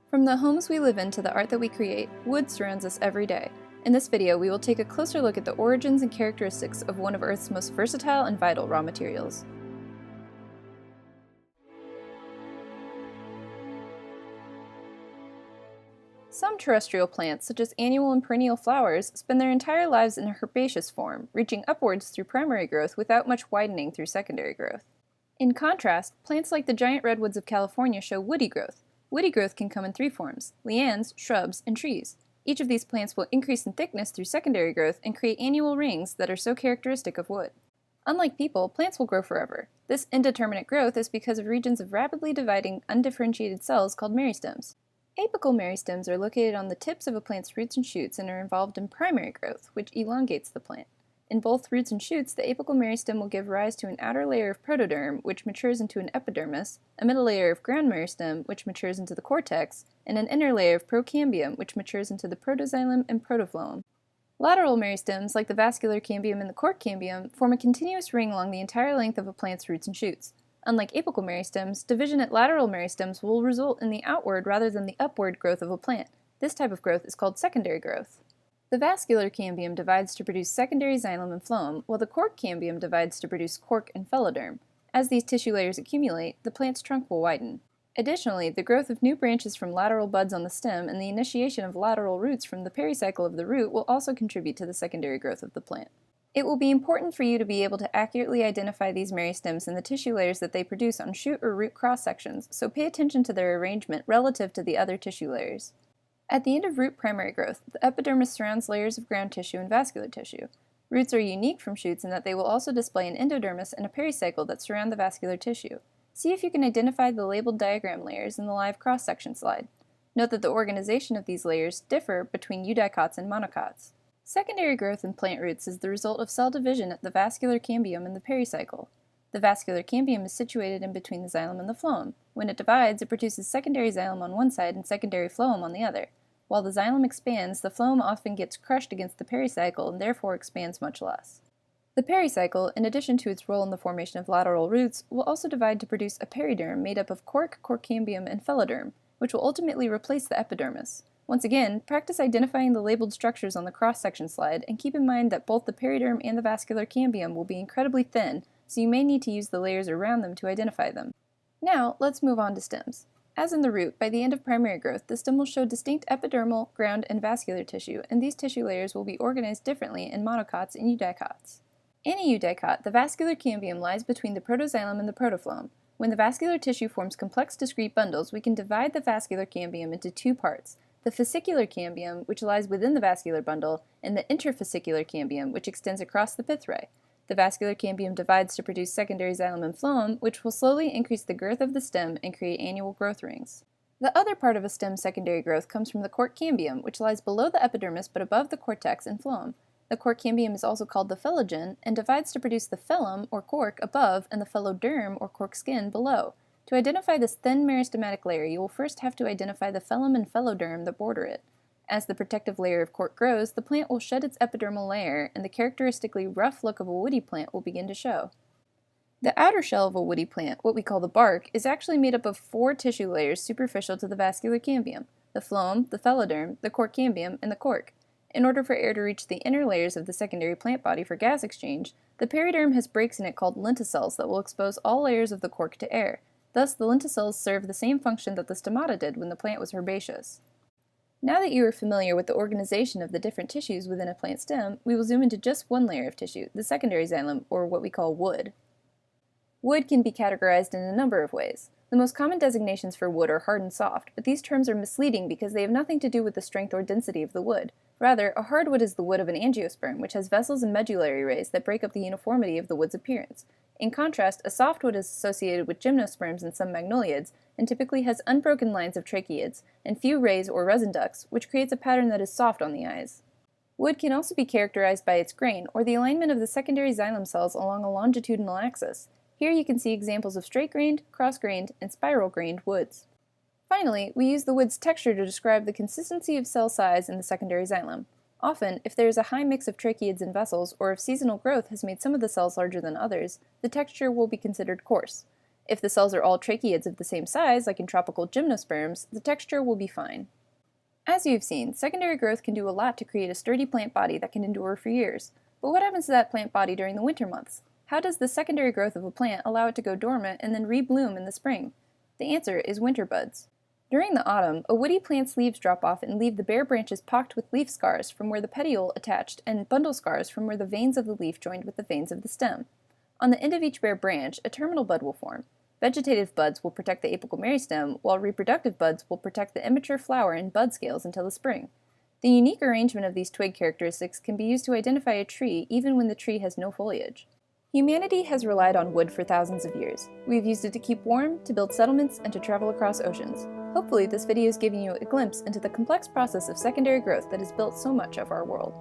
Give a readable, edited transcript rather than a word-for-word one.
From the homes we live in to the art that we create, wood surrounds us every day. In this video, we will take a closer look at the origins and characteristics of one of Earth's most versatile and vital raw materials. Some terrestrial plants, such as annual and perennial flowers, spend their entire lives in a herbaceous form, reaching upwards through primary growth without much widening through secondary growth. In contrast, plants like the giant redwoods of California show woody growth. Woody growth can come in three forms: lianes, shrubs, and trees. Each of these plants will increase in thickness through secondary growth and create annual rings that are so characteristic of wood. Unlike people, plants will grow forever. This indeterminate growth is because of regions of rapidly dividing, undifferentiated cells called meristems. Apical meristems are located on the tips of a plant's roots and shoots and are involved in primary growth, which elongates the plant. In both roots and shoots, the apical meristem will give rise to an outer layer of protoderm, which matures into an epidermis, a middle layer of ground meristem, which matures into the cortex, and an inner layer of procambium, which matures into the protoxylem and protofloem. Lateral meristems, like the vascular cambium and the cork cambium, form a continuous ring along the entire length of a plant's roots and shoots. Unlike apical meristems, division at lateral meristems will result in the outward rather than the upward growth of a plant. This type of growth is called secondary growth. The vascular cambium divides to produce secondary xylem and phloem, while the cork cambium divides to produce cork and phyloderm. As these tissue layers accumulate, the plant's trunk will widen. Additionally, the growth of new branches from lateral buds on the stem and the initiation of lateral roots from the pericycle of the root will also contribute to the secondary growth of the plant. It will be important for you to be able to accurately identify these meristems and the tissue layers that they produce on shoot or root cross-sections, so pay attention to their arrangement relative to the other tissue layers. At the end of root primary growth, the epidermis surrounds layers of ground tissue and vascular tissue. Roots are unique from shoots in that they will also display an endodermis and a pericycle that surround the vascular tissue. See if you can identify the labeled diagram layers in the live cross-section slide. Note that the organization of these layers differ between eudicots and monocots. Secondary growth in plant roots is the result of cell division at the vascular cambium and the pericycle. The vascular cambium is situated in between the xylem and the phloem. When it divides, it produces secondary xylem on one side and secondary phloem on the other. While the xylem expands, the phloem often gets crushed against the pericycle and therefore expands much less. The pericycle, in addition to its role in the formation of lateral roots, will also divide to produce a periderm made up of cork, cork cambium, and phyloderm, which will ultimately replace the epidermis. Once again, practice identifying the labeled structures on the cross-section slide, and keep in mind that both the periderm and the vascular cambium will be incredibly thin, so you may need to use the layers around them to identify them. Now, let's move on to stems. As in the root, by the end of primary growth, the stem will show distinct epidermal, ground, and vascular tissue, and these tissue layers will be organized differently in monocots and eudicots. In a eudicot, the vascular cambium lies between the protoxylem and the protofloem. When the vascular tissue forms complex discrete bundles, we can divide the vascular cambium into two parts: the fascicular cambium, which lies within the vascular bundle, and the interfascicular cambium, which extends across the pith ray. The vascular cambium divides to produce secondary xylem and phloem, which will slowly increase the girth of the stem and create annual growth rings. The other part of a stem's secondary growth comes from the cork cambium, which lies below the epidermis but above the cortex and phloem. The cork cambium is also called the phylogen and divides to produce the phylum, or cork, above and the phyloderm, or cork skin, below. To identify this thin meristematic layer, you will first have to identify the phylum and phyloderm that border it. As the protective layer of cork grows, the plant will shed its epidermal layer, and the characteristically rough look of a woody plant will begin to show. The outer shell of a woody plant, what we call the bark, is actually made up of 4 tissue layers superficial to the vascular cambium: the phloem, the phyloderm, the cork cambium, and the cork. In order for air to reach the inner layers of the secondary plant body for gas exchange, the periderm has breaks in it called lenticels that will expose all layers of the cork to air. Thus, the lenticels serve the same function that the stomata did when the plant was herbaceous. Now that you are familiar with the organization of the different tissues within a plant stem, we will zoom into just one layer of tissue, the secondary xylem, or what we call wood. Wood can be categorized in a number of ways. The most common designations for wood are hard and soft, but these terms are misleading because they have nothing to do with the strength or density of the wood. Rather, a hardwood is the wood of an angiosperm, which has vessels and medullary rays that break up the uniformity of the wood's appearance. In contrast, a softwood is associated with gymnosperms and some magnoliids, and typically has unbroken lines of tracheids, and few rays or resin ducts, which creates a pattern that is soft on the eyes. Wood can also be characterized by its grain, or the alignment of the secondary xylem cells along a longitudinal axis. Here you can see examples of straight-grained, cross-grained, and spiral-grained woods. Finally, we use the wood's texture to describe the consistency of cell size in the secondary xylem. Often, if there is a high mix of tracheids and vessels, or if seasonal growth has made some of the cells larger than others, the texture will be considered coarse. If the cells are all tracheids of the same size, like in tropical gymnosperms, the texture will be fine. As you've seen, secondary growth can do a lot to create a sturdy plant body that can endure for years. But what happens to that plant body during the winter months? How does the secondary growth of a plant allow it to go dormant and then rebloom in the spring? The answer is winter buds. During the autumn, a woody plant's leaves drop off and leave the bare branches pocked with leaf scars from where the petiole attached and bundle scars from where the veins of the leaf joined with the veins of the stem. On the end of each bare branch, a terminal bud will form. Vegetative buds will protect the apical meristem, while reproductive buds will protect the immature flower and bud scales until the spring. The unique arrangement of these twig characteristics can be used to identify a tree even when the tree has no foliage. Humanity has relied on wood for thousands of years. We've used it to keep warm, to build settlements, and to travel across oceans. Hopefully, this video is giving you a glimpse into the complex process of secondary growth that has built so much of our world.